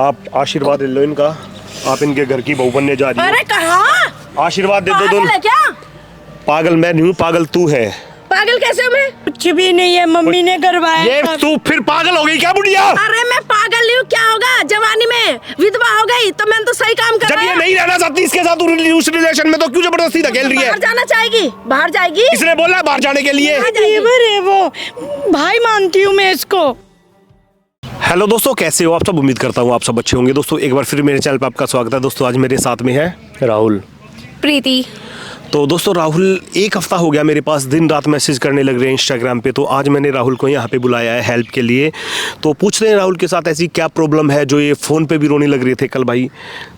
आप आशीर्वाद ले लो इनका, आप इनके घर की बहू बनने जा रही हो। अरे कहाँ? आशीर्वाद दे दो पागल है क्या? पागल मैं नहीं हूँ, पागल तू है। पागल कैसे हूँ मैं? कुछ भी नहीं है, मम्मी ने करवाया। ये तू फिर पागल हो गई क्या बुढ़िया? अरे मैं पागल नहीं हूँ, क्या होगा? जवानी में विधवा हो गई तो मैंने तो सही काम जब करा। ये नहीं रहना चाहती इसके साथ उस रिलेशन में, तो क्यों जबरदस्ती धकेल रही है? बाहर जाना चाहेगी, बाहर जाएगी। इसने बोला बाहर जाने के लिए। देवर है वो, भाई मानती हूँ मैं इसको। हेलो दोस्तों, कैसे हो आप सब? उम्मीद करता हूँ आप सब अच्छे होंगे। दोस्तों एक बार फिर मेरे चैनल पर आपका स्वागत है। दोस्तों आज मेरे साथ में है राहुल, प्रीति। तो दोस्तों राहुल एक हफ्ता हो गया मेरे पास दिन रात मैसेज करने लग रहे हैं इंस्टाग्राम पे। तो आज मैंने राहुल को यहाँ पे बुलाया है हेल्प के लिए। तो पूछते हैं राहुल के साथ ऐसी क्या प्रॉब्लम है जो ये फ़ोन पे भी रोने लग रहे थे कल। भाई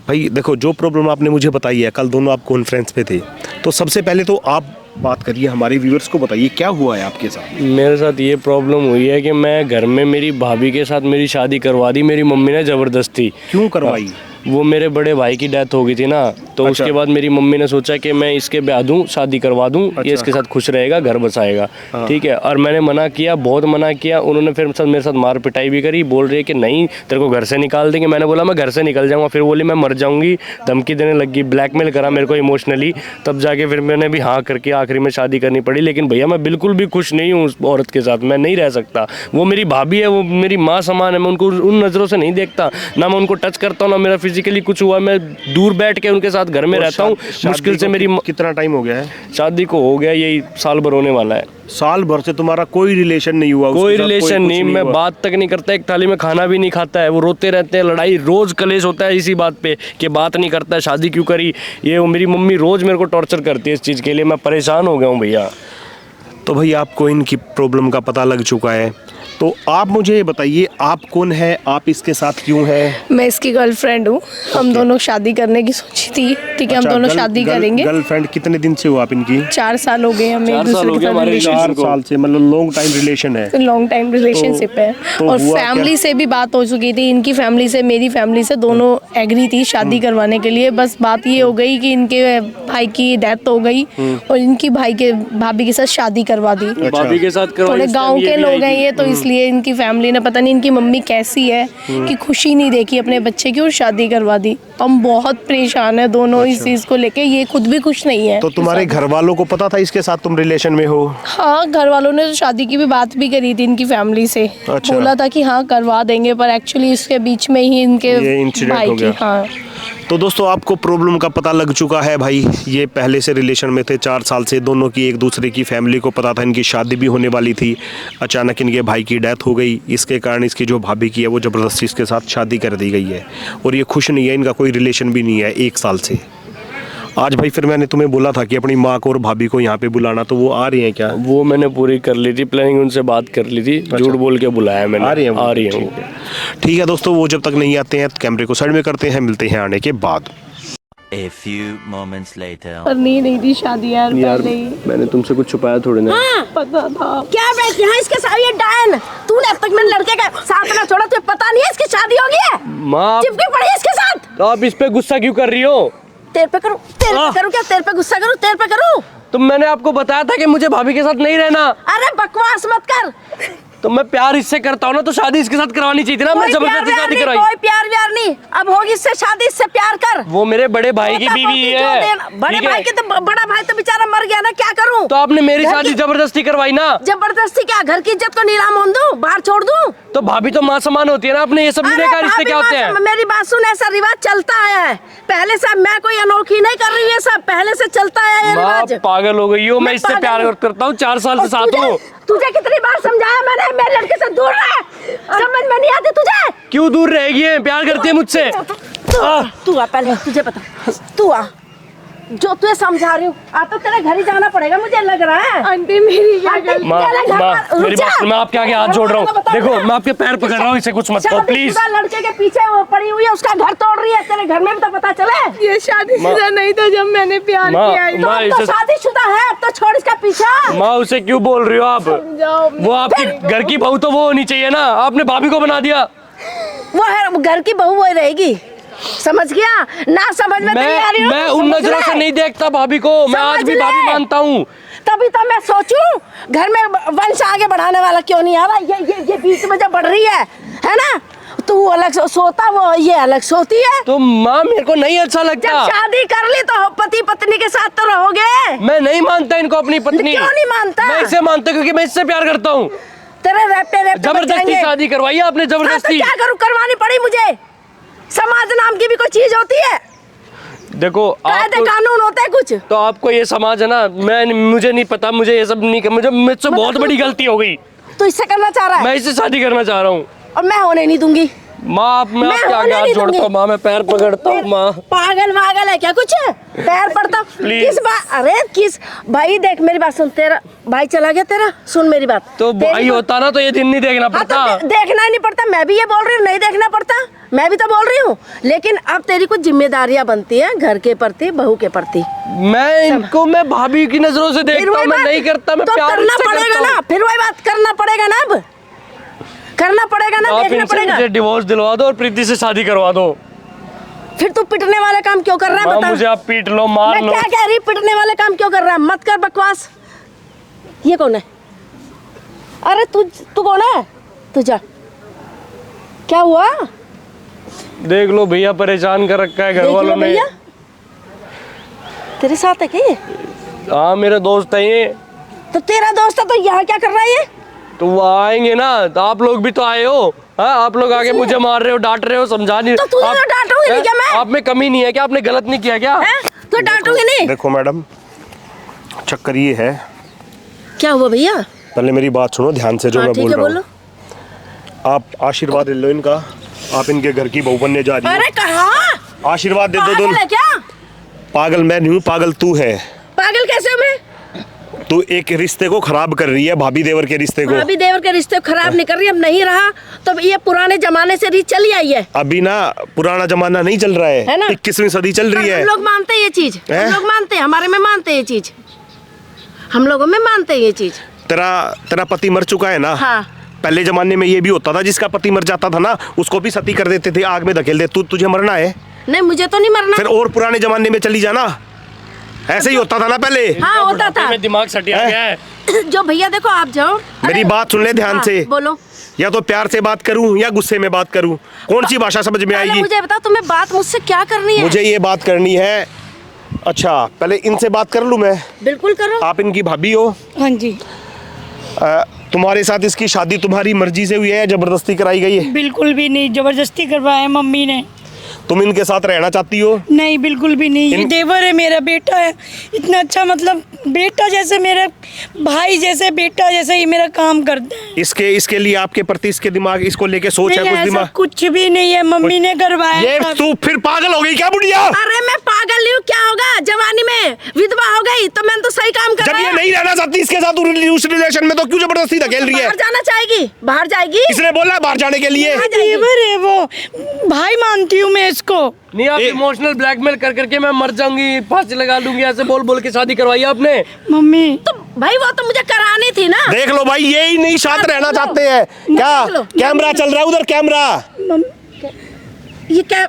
देखो, जो प्रॉब्लम आपने मुझे बताई है, कल दोनों आप कॉन्फ्रेंस पे थे, तो सबसे पहले तो आप बात करिए, हमारे व्यूअर्स को बताइए क्या हुआ है आपके साथ। मेरे साथ ये प्रॉब्लम हुई है कि मैं घर में मेरी भाभी के साथ मेरी शादी करवा दी मेरी मम्मी ने ज़बरदस्ती। क्यों करवाई? वो मेरे बड़े भाई की डेथ हो गई थी ना, तो अच्छा। उसके बाद मेरी मम्मी ने सोचा कि मैं इसके ब्याह दूँ, शादी करवा दूँ, ये इसके साथ खुश रहेगा, घर बसाएगा। ठीक है, और मैंने मना किया, बहुत मना किया। उन्होंने फिर मेरे साथ मार पिटाई भी करी, बोल रही है कि नहीं तेरे को घर से निकाल देंगे। मैंने बोला मैं घर से निकल जाऊँगा। फिर बोली मैं मर जाऊँगी, धमकी देने लगी, ब्लैकमेल करा मेरे को इमोशनली। तब जाके फिर मैंने भी हाँ करके आखिरी में शादी करनी पड़ी। लेकिन भैया मैं बिल्कुल भी खुश नहीं हूँ उस औरत के साथ, मैं नहीं रह सकता। वो मेरी भाभी है, वो मेरी माँ समान है, मैं उनको उन नज़रों से नहीं देखता, ना मैं उनको टच करता हूँ, ना मेरा फिजिकली कुछ हुआ। मैं दूर बैठ के उनके साथ घर में रहता हूँ। मुश्किल से मेरी कितना टाइम हो गया है शादी को? हो गया यही साल भर होने वाला है। साल भर से तुम्हारा कोई रिलेशन नहीं हुआ? कोई उसके साथ रिलेशन कुछ नहीं, मैं हुआ? बात तक नहीं करता, एक थाली में खाना भी नहीं खाता है। वो रोते रहते हैं, लड़ाई रोज कलेश होता है इसी बात पे कि बात नहीं करता है, शादी क्यों करी। ये वो मेरी मम्मी रोज मेरे को टॉर्चर करती है इस चीज़ के लिए। मैं परेशान हो गया हूँ भैया। तो भाई आपको इनकी प्रॉब्लम का पता लग चुका है, तो आप मुझे बताइए आप कौन है, आप इसके साथ क्यों है? मैं इसकी गर्लफ्रेंड हूँ। हम दोनों शादी करने की सोची थी, ठीक है। हम दोनों शादी करेंगे। गर्लफ्रेंड कितने दिन से हो आप इनकी? 4 साल हो गए हमें एक 4 साल हो दूसरे गए के हमारे साथ। 4 साल से, मतलब लॉन्ग टाइम रिलेशन है। लॉन्ग टाइम रिलेशनशिप है। तो और हुआ फैमिली क्या? से भी बात हो चुकी थी, इनकी फैमिली से मेरी फैमिली से, दोनों एग्री थी शादी करवाने के लिए। बस बात ये हो गई कि इनके भाई की डेथ हो गई और इनकी भाभी के साथ शादी करवा दी। भाभी के साथ थोड़े गांव के लोग हैं ये, तो इसलिए इनकी फैमिली ने, पता नहीं इनकी मम्मी कैसी है कि खुशी नहीं देखी अपने बच्चे की और शादी करवा दी। हम बहुत परेशान है दोनों इस चीज को लेके, ये खुद भी खुश नहीं है। तो तुम्हारे घर वालों को पता था इसके साथ तुम रिलेशन में हो? हाँ, घर वालों ने तो शादी की भी बात भी करी थी इनकी फैमिली से। अच्छा। बोला था कि हाँ करवा देंगे, पर एक्चुअली इसके बीच में ही इनके ये इंसिडेंट भाई हो की। गया। हाँ, तो दोस्तों आपको प्रॉब्लम का पता लग चुका है भाई। ये पहले से रिलेशन में थे 4 साल से, दोनों की एक दूसरे की फैमिली को पता था, इनकी शादी भी होने वाली थी। अचानक इनके भाई की डेथ हो गई, इसके कारण इसकी जो भाभी की है वो ज़बरदस्ती इसके साथ शादी कर दी गई है और ये खुश नहीं है, इनका कोई रिलेशन भी नहीं है 1 साल से। आज भाई फिर मैंने तुम्हें बोला था कि अपनी माँ को और भाभी को यहाँ पे बुलाना, तो वो आ रही हैं क्या? वो मैंने पूरी कर ली थी प्लानिंग, उनसे बात कर ली थी, झूठ बोल के बुलाया मैंने। आ रही हैं वो? आ रही हैं वो। ठीक है दोस्तों, वो जब तक नहीं आते हैं कैमरे को साइड में करते हैं, मिलते हैं आने के बाद। A few moments later. करनी नहीं थी शादी यार पहले ही। मैंने तुमसे कुछ छुपाया थोड़ी ना। पता था। क्या बैठ यहाँ इसके साथ? ये डायन, तूने अब तक मेरे लड़के का साथ ना छोड़ा, तुझे पता नहीं है इसकी शादी होगी है? माँ चिपकी पड़ी है इसके साथ। तो आप इस पे गुस्सा क्यों कर रही हो? तेरे पे करूँ, तेरे पे करूँ क्या? तेरे पे गुस्सा करूँ, तेरे पे करूँ? तो मैंने आपको बताया था कि मुझे भाभी के साथ नहीं रहना। अरे बकवास मत कर। तो मैं प्यार इससे करता हूँ ना, तो शादी इसके साथ करवानी चाहिए थी ना। मैं कोई प्यार जबरदस्ती व्यार शादी नहीं, करवाई। कोई प्यार व्यार नहीं। अब होगी इससे शादी, इससे प्यार कर। वो मेरे बड़े भाई की पोता बीवी पोती जो है। देना- बड़े ठीक है? भाई के तो बड़ा भाई तो बेचारा मर गया ना, क्या करूं? तो आपने मेरी घर शादी की- जबरदस्ती करवाई ना। जबरदस्ती क्या? घर की इज्जत को नीलाम होने दूं, बाहर छोड़ दूं? तो भाभी तो माँ समान होती है ना। आपने ये सब नहीं अरे देखा रिश्ते भाभी क्या होते हैं? मेरी बात सुन, ऐसा रिवाज चलता आया है पहले से। मैं कोई अनोखी नहीं कर रही हूँ, ये सब पहले से चलता आया है ये माँ रिवाज। पागल हो गई हो। मैं इससे पागल प्यार हूँ। करता हूँ, 4 साल से साथ तुझे- हूँ। तुझे कितनी बार समझाया मैंने, मेरे लड़के से दूर रह। समझ में नहीं आती तुझे? क्यों दूर रहेगी? है प्यार करती है मुझसे। तू आ पहले, तुझे पता, तू आ। जो तुझे समझा रही हूँ, तो तेरे घर ही जाना पड़ेगा मुझे लग रहा है। आंटी मेरी क्या आंटी, गलती? माँ चले घर माँ पर, मेरी रुक बात जा। सुन, मैं आपके आगे हाथ जोड़ रहा हूँ। देखो मैं आपके पैर पकड़ रहा हूँ, इसे कुछ मत कहो प्लीज। शादीशुदा लड़के के पीछे वो पड़ी हुई है, उसका घर तोड़ रही है, तेरे घर में भी तो पता चले। ये शादीशुदा नहीं था जब मैंने प्यार माँ, किया है। माँ, अब तो इसे- शादीशुदा है, अब तो छोड़ इसका पीछा। माँ उसे क्यों बोल रही हो आप? जाओ, वो आपकी घर की बहू तो वो होनी चाहिए ना, आपने भाभी को बना दिया। वो है घर की बहू, वो रहेगी। समझ गया ना? समझ में नहीं आ रही हो? मैं तो उन समझ नजरों से ले। नहीं देखता भाभी को। मैं आज समझ भी ले। भाभी मानता हूँ। तभी तो मैं सोचूं घर में वंश आगे बढ़ाने वाला क्यों नहीं आ रहा। ये बीच में जब बढ़ रही है ना, तू अलग सोता, वो ये अलग सोती है। तो माँ मेरे को नहीं अच्छा जब लगता। शादी कर ली तो पति पत्नी के साथ तो रहोगे। मैं नहीं मानता इनको अपनी पत्नी। क्यों नहीं मानता? मैं इसे मानता क्योंकि मैं इससे प्यार करता हूँ। तेरे रेपटे जबरदस्ती शादी करवाई है आपने, हाँ, तो जबरदस्ती। क्या करूँ, करवानी पड़ी मुझे। समाज नाम की भी कोई चीज होती है, देखो कायदे कानून होते हैं कुछ। तो आपको ये समाज है ना, मुझे नहीं पता, मुझे ये सब नहीं, मुझसे बहुत बड़ी गलती हो गई। तू इससे करना चाह रहा है? मैं इससे शादी करना चाह रहा हूँ और मैं होने नहीं दूंगी। माँ, मैं आपके आगे हाथ जोड़ता हूँ माँ, मैं पैर पकड़ता हूँ माँ। पागल वागल है क्या कुछ? पैर पड़ता हूँ किस बात? अरे किस भाई, देख मेरी बात सुन, तेरा भाई चला गया तेरा, सुन मेरी बात। तो भाई होता ना तो ये दिन नहीं देखना हाँ, पड़ता। तो देखना ही नहीं पड़ता। मैं भी ये बोल रही हूँ, नहीं देखना पड़ता, मैं भी तो बोल रही हूँ। लेकिन अब तेरी कुछ जिम्मेदारियां बनती हैं घर के प्रति, बहू के प्रति। मैं इनको, मैं भाभी की नजरों से देखता हूँ, मैं नहीं करता, मैं तो प्यार करना से पड़ेगा करता ना, हूँ। फिर वही बात करना पड़ेगा ना, अब करना पड़ेगा ना, आप देखना इनसे पड़ेगा। मुझे डिवोर्स दिलवा दो और प्रीति से शादी करवा दो। फिर तू पिटने वाले काम क्यों कर रहा है माँ, बता? मुझे आप पीट लो, मार मैं लो। क्या कह रही, पिटने वाले काम क्यों कर रहा है? मत कर बकवास। ये कौन है? अरे तू कौन है? तू जा। क्या हुआ? देख लो भैया, परेशान कर रखा है घर देख लो वालों ने। भैया, तेरे साथ है क्या ये? हाँ मेरा दोस्त है ये। तो तेरा दोस्त है तो यहाँ क्या कर रहा है ये? तो वो आएंगे ना, तो आप लोग भी तो आए हो। हाँ, आप लोग आगे मुझे मार रहे हो, डांट रहे हो, समझा नहीं। तो तुझे तो डांटूंगी नहीं क्या मैं? आप में कमी नहीं है क्या? आपने गलत नहीं किया क्या? तो डांटूंगी नहीं? देखो मैडम, चक्कर ये है, क्या हुआ भैया? पहले मेरी बात सुनो ध्यान से जो हाँ, मैं ठीक बोल है, रहा बोलो। हूँ। आप आशीर्वाद ले लो इनका, आप इनके घर की बहू बनने जा रही अरे कहाँ? हो। आशीर्वाद दे दो पागल दोनों। है क्या? पागल मैं नहीं हूँ, पागल तू है। पागल कैसे हूँ मैं? तू एक रिश्ते को खराब कर रही है, भाभी देवर के रिश्ते को। भाभी देवर के रिश्ते को खराब नहीं कर रही, अब नहीं रहा तो ये पुराने जमाने से रीत चली आई है। अभी ना पुराना जमाना नहीं चल रहा है ना? है, 21वीं सदी चल रही हम है। लोग मानते हैं ये चीज, हैं? हम लोग मानते हैं, हमारे में मानते हैं ये चीज, हम लोगों में मानते हैं ये चीज। तेरा पति मर चुका है ना? हाँ। पहले जमाने में ये भी होता था, जिसका पति मर जाता था ना उसको भी सती कर देते थे, आग में धकेल दे। तुझे मरना है? नहीं, मुझे तो नहीं मरना। फिर और पुराने जमाने में चली जाना, ऐसे ही होता था ना पहले। हाँ होता था। में दिमाग सटिया गया है। जो भैया देखो, आप जाओ। मेरी बात सुन ले ध्यान हाँ, से। बोलो। या तो प्यार से बात करूं या गुस्से में बात करूं, कौन सी भाषा समझ में पहले आएगी? मुझे बताओ, तुम्हें बात मुझसे क्या करनी है? मुझे ये बात करनी है। अच्छा, पहले इनसे बात कर लूं मैं। बिल्कुल करो। आप इनकी भाभी हो? हाँ जी, तुम्हारे साथ इसकी शादी तुम्हारी मर्जी से हुई है या जबरदस्ती कराई गई है? बिल्कुल भी नहीं, जबरदस्ती करवाया है मम्मी ने। तुम इनके साथ रहना चाहती हो? नहीं, बिल्कुल भी नहीं। ये देवर है, मेरा बेटा है, इतना अच्छा, मतलब बेटा जैसे, मेरे भाई जैसे, बेटा जैसे ही मेरा काम करता है। इसके लिए आपके प्रति इसके दिमाग, इसको लेके सोच है नहीं, कुछ ऐसा दिमाग? कुछ भी नहीं है, मम्मी ने करवाया ये था। तू फिर पागल हो गई क्या बुढ़िया? अरे मैं पागल नहीं हूँ, क्या होगा जवानी में विधवा हो गई तो मैंने तो सही काम जब कर ये नहीं रहना चाहती इसके साथ उस रिलेशन में, तो क्यों जबरदस्ती धकेल रही है? बाहर जाना चाहेगी, बाहर जाएगी। इसने बोला बाहर जाने के लिए। देवर है वो, भाई मानती हूँ मैं इसको। नहीं, आप इमोशनल ब्लैकमेल कर करके मैं मर जाऊंगी, फांसी लगा लूंगी, ऐसे बोल बोल के शादी करवाई आपने। मम्मी तो भाई वो तो मुझे करानी थी ना। देख लो भाई, ये ही नहीं साथ रहना चाहते हैं क्या? देख लो। कैमरा चल रहा है उधर, कैमरा। ये क्या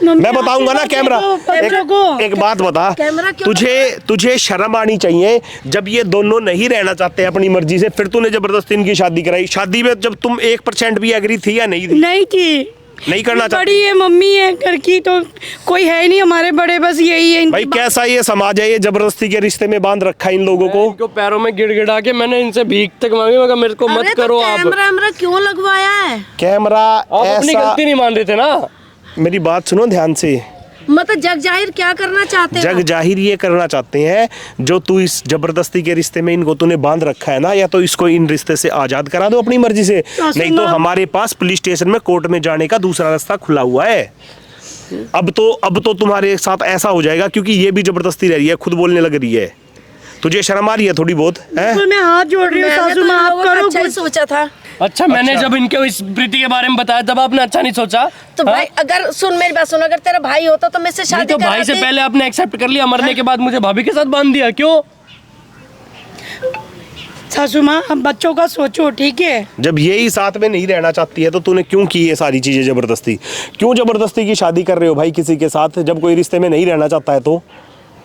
मैं बताऊंगा ना कैमरा। बच्चों को एक बात बता, कैमरा क्यों तुझे शर्म आनी चाहिए। जब ये दोनों नहीं रहना चाहते अपनी मर्जी से, फिर तूने जबरदस्ती इनकी शादी कराई। शादी में जब तुम 1% भी एग्री थी या नहीं थी? नहीं थी। नहीं करना चाहती? बड़ी है, मम्मी है घर की, तो कोई है नहीं हमारे बड़े, बस यही है। भाई कैसा ये समाज है, ये जबरदस्ती के रिश्ते में बांध रखा है इन लोगों को। इनको पैरों में गिड़गिड़ा के मैंने इनसे भीख तक मांगी, मगर मेरे को मत अरे करो तो आप। कैमरा क्यों लगवाया है? कैमरा आप अपनी ऐसा, गलती नहीं मान रहे थे ना। मेरी बात सुनो ध्यान से। मतलब जग जाहिर क्या करना चाहते जग हो? जाहिर ये करना चाहते हैं, जो तू इस जबरदस्ती के रिश्ते में इनको तूने बांध रखा है ना, या तो इसको इन रिश्ते से आजाद करा दो अपनी मर्जी से, नहीं तो हमारे पास पुलिस स्टेशन में कोर्ट में जाने का दूसरा रास्ता खुला हुआ है। अब तो तुम्हारे साथ ऐसा हो जाएगा, क्योंकि ये भी जबरदस्ती रह रही है, खुद बोलने लग रही है। तुझे शर्म आ रही है थोड़ी बहुत है? बिल्कुल, मैं हाथ जोड़ रही हूँ मैंने सासू तो माँ, इन आप लोगों का करो अच्छा ही कुछ। सोचा था। अच्छा, मैंने जब इनके इस प्रीति के बारे में बताया तब आपने अच्छा नहीं सोचा? तो भाई अगर सुन मेरी बात सुन, अगर तेरा भाई होता तो मैं से नहीं, शादी तो भाई से कराती। पहले आपने एक्सेप्ट कर लिया, मरने के बाद मुझे भाभी के साथ बांध दिया, क्यों? सासू माँ, अब बच्चों का सोचो, ठीक है? जब ये ही साथ में नहीं रहना चाहती है, तो तूने क्यों की ये सारी चीजें जबरदस्ती? क्यों जबरदस्ती की शादी कर रहे हो भाई किसी के साथ, जब कोई रिश्ते में नहीं रहना चाहता है तो?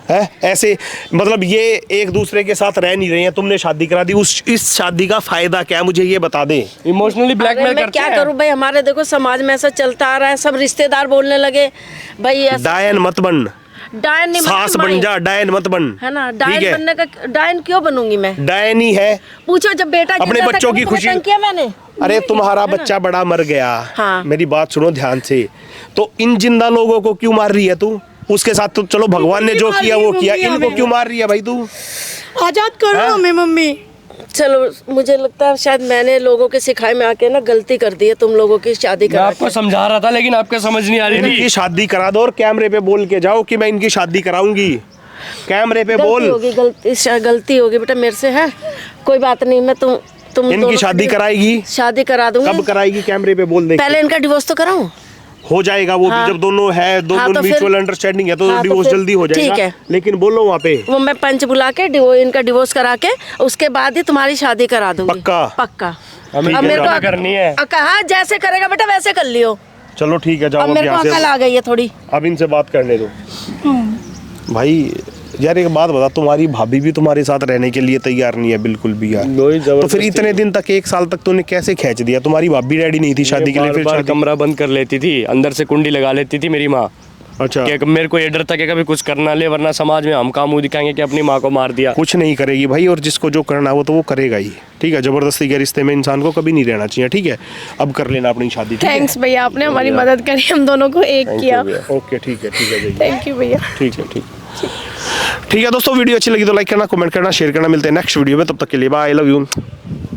है ऐसे, मतलब ये एक दूसरे के साथ रह नहीं रहे हैं, तुमने शादी करा दी, उस इस शादी का फायदा क्या है, मुझे ये बता दे। इमोशनली अरे ब्लैकमेल मैं करते क्या हैं। करूं भाई, हमारे देखो समाज में ऐसा चलता आ रहा है, सब रिश्तेदार बोलने लगे भाई ऐसा डायन मत बन, डायन नहीं सास बनना बन भाई। जा, डायन मत बन, है ना, ठीक डायन है? बनने का, डायन क्यों बनूंगी मैं? डायन ही है। पूछो जब बेटा अपने जिंदा था, बच्चों कभी की तुम्हें खुशी- तंग किया मैंने? अरे तुम्हारा बच्चा बड़ा मर गया, हाँ। मेरी बात सुनो ध्यान से, तो इन जिंदा लोगों को क्यों मार रही है तू? उसके साथ तो चलो भगवान ने जो किया वो किया, इनको क्यों मार रही है भाई तू? आजाद करो हाँ? हमें मम्मी। चलो मुझे लगता है शायद मैंने लोगों के सिखाए में आके ना गलती कर दी है, तुम लोगों की शादी मैं करा आपको समझा रहा था लेकिन आपको समझ नहीं आ रही इनकी थी। शादी करा दो और कैमरे पे बोल के जाओ कि मैं इनकी शादी कराऊंगी, कैमरे पे गलती बोल। होगी, गलती होगी बेटा मेरे से, है कोई बात नहीं, मैं तुम इनकी दोनों शादी की कराएगी? शादी करा दूंगी। कब कराएगी? कैमरे पे बोल दे। पहले इनका डिवोर्स तो कराऊं। हो जाएगा वो हाँ। भी, जब दोनों है, दोनों हाँ, तो फिर- म्यूचुअल अंडरस्टैंडिंग है तो हाँ, तो डिवोर्स फिर जल्दी हो जाएगा। ठीक है। लेकिन बोलो वहाँ पे वो मैं पंच बुला के इनका डिवोर्स करा के उसके बाद ही तुम्हारी शादी करा दूंगी। पक्का? पक्का। हमें अब मेरे को करनी है। कहा जैसे करेगा बेटा वैसे कर लियो। चलो ठीक है, जाओ अब अब मेरे को यहाँ अकल से, आ गई है थोड़ी। अब इनसे बात करने दो। भाई यार एक बात बता, तुम्हारी भाभी भी तुम्हारे साथ रहने के लिए तैयार नहीं है बिल्कुल भी यार, वही तो फिर जबरदस्ती। इतने दिन तक, एक साल तक तूने कैसे खींच दिया? तुम्हारी भाभी रेडी नहीं थी शादी के लिए, फिर बार शादी? कमरा बंद कर लेती थी, अंदर से कुंडी लगा लेती थी मेरी माँ। अच्छा, कि मेरे को ये डर था कि कभी कुछ करना ले, वरना समाज में हम काम मुंह दिखाएंगे कि अपनी माँ को मार दिया। कुछ नहीं करेगी भाई, और जिसको जो करना है वो तो वो करेगा ही, ठीक है? जबरदस्ती के रिश्ते में इंसान को कभी नहीं रहना चाहिए, ठीक है? अब कर लेना अपनी शादी, ठीक है? थैंक्स भैया, आपने हमारी मदद करी, हम दोनों को एक किया। ओके ठीक है जाइए। थैंक यू भैया। ठीक है दोस्तों, वीडियो अच्छी लगी तो लाइक करना, कमेंट करना, शेयर करना। मिलते हैं नेक्स्ट वीडियो में, तब तक के लिए बाय, आई लव यू।